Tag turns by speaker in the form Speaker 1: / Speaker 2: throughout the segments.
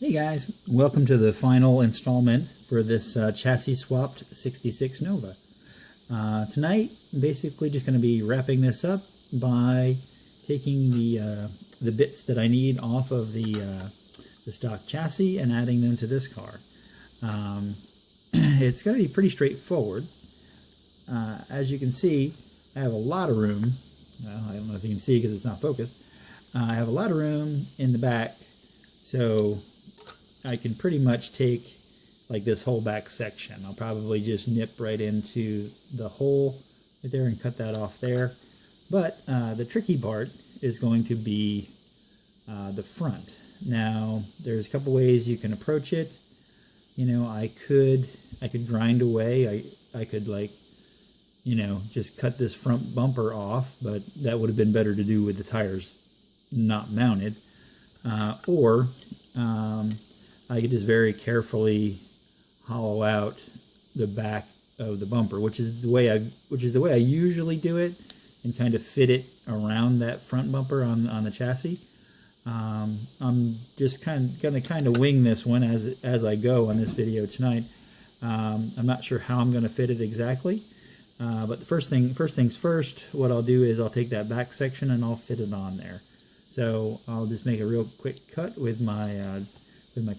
Speaker 1: Hey guys, welcome to the final installment for this chassis swapped 66 Nova. Tonight, I'm basically just going to be wrapping this up by taking the bits that I need off of the stock chassis and adding them to this car. It's going to be pretty straightforward. As you can see, I have a lot of room. Well, I don't know if you can see because it's not focused. I have a lot of room in the back, so I can pretty much take like this whole back section. I'll probably just nip right into the hole right there and cut that off there. But the tricky part is going to be the front. Now, there's a couple ways you can approach it. You know, I could grind away. I could, like, you know, just cut this front bumper off, but that would have been better to do with the tires not mounted. Or I could just very carefully hollow out the back of the bumper, which is the way I usually do it, and kind of fit it around that front bumper on the chassis. I'm just gonna wing this one as I go on this video tonight. I'm not sure how I'm gonna fit it exactly, but the first things first. What I'll do is I'll take that back section and I'll fit it on there. So I'll just make a real quick cut with my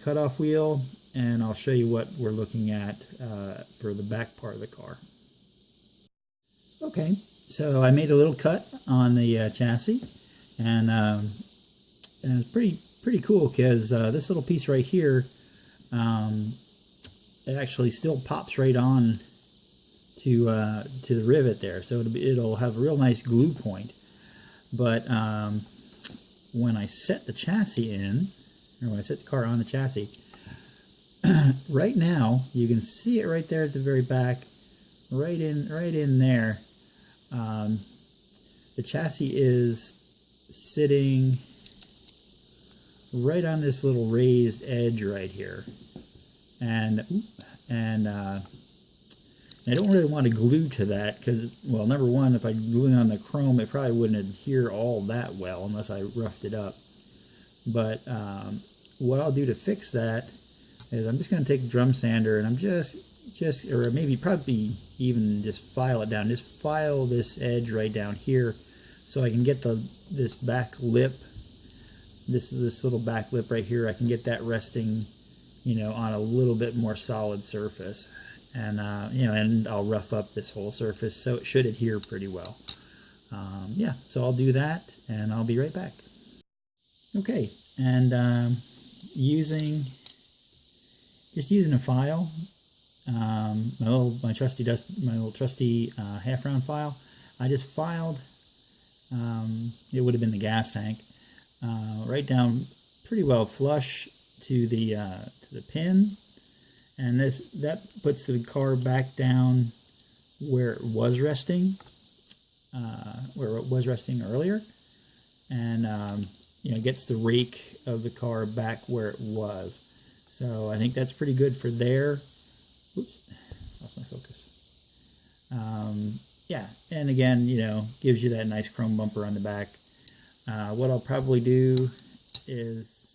Speaker 1: cutoff wheel, and I'll show you what we're looking at for the back part of the car. Okay, so I made a little cut on the chassis, and it's pretty cool because this little piece right here, it actually still pops right on to the rivet there, so it'll have a real nice glue point. But when I set the chassis in, or when I set the car on the chassis, right now you can see it right there at the very back, right in there. The chassis is sitting right on this little raised edge right here, and I don't really want to glue to that because, well, number one, if I glue on the chrome, it probably wouldn't adhere all that well unless I roughed it up. But what I'll do to fix that is I'm just going to take the drum sander, and I'm just or maybe probably even just file it down. Just file this edge right down here so I can get this back lip, this little back lip right here. I can get that resting, you know, on a little bit more solid surface. And you know, and I'll rough up this whole surface so it should adhere pretty well. Yeah, so I'll do that, and I'll be right back. Okay, and using a file, my little trusty half round file. I just filed. It would have been the gas tank, right down pretty well flush to the pin. And that puts the car back down where it was resting, earlier, and you know, gets the rake of the car back where it was. So I think that's pretty good for there. Oops, lost my focus. Yeah, and again, you know, gives you that nice chrome bumper on the back. What I'll probably do is,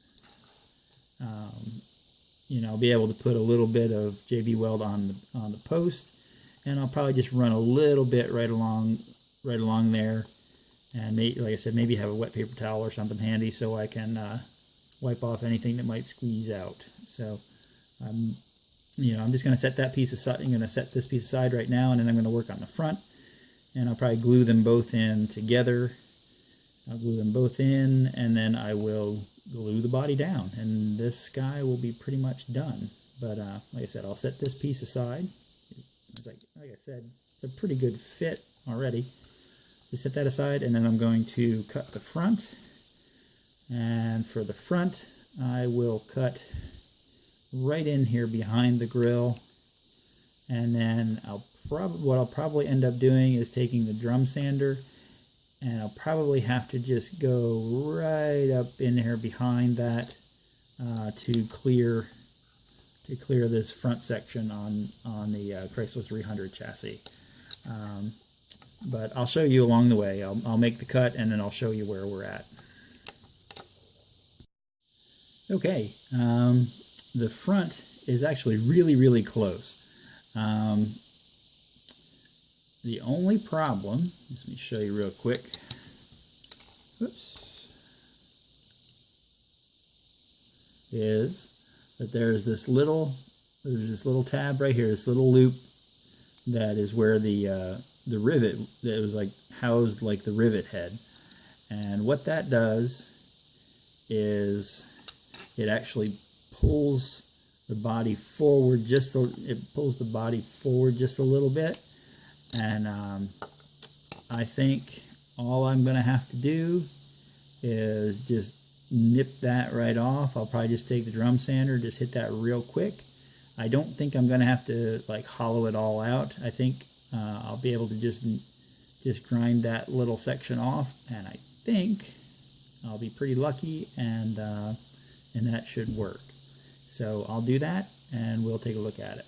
Speaker 1: you know, I'll be able to put a little bit of JB Weld on the post, and I'll probably just run a little bit right along there, and like I said, maybe have a wet paper towel or something handy so I can wipe off anything that might squeeze out. So, you know, I'm just going to set that piece aside. I'm going to set this piece aside right now, and then I'm going to work on the front, and I'll probably glue them both in together. I'll glue them both in, and then I will glue the body down, and this guy will be pretty much done. But like I said, I'll set this piece aside. Like I said, it's a pretty good fit already. Just set that aside, and then I'm going to cut the front. And for the front, I will cut right in here behind the grill, and then what I'll probably end up doing is taking the drum sander, and I'll probably have to just go right up in here behind that to clear this front section on the Chrysler 300 chassis. But I'll show you along the way. I'll make the cut, and then I'll show you where we're at. Okay, the front is actually really close. The only problem, let me show you real quick. Oops. Is that there's this little tab right here, this little loop that is where the rivet that was like housed like the rivet head, and what that does is it actually pulls the body forward just a little bit, and I think all I'm gonna have to do is just nip that right off. I'll probably just take the drum sander, just hit that real quick. I don't think I'm gonna have to like hollow it all out. I think I'll be able to just grind that little section off, and I think I'll be pretty lucky, and that should work. So I'll do that and we'll take a look at it.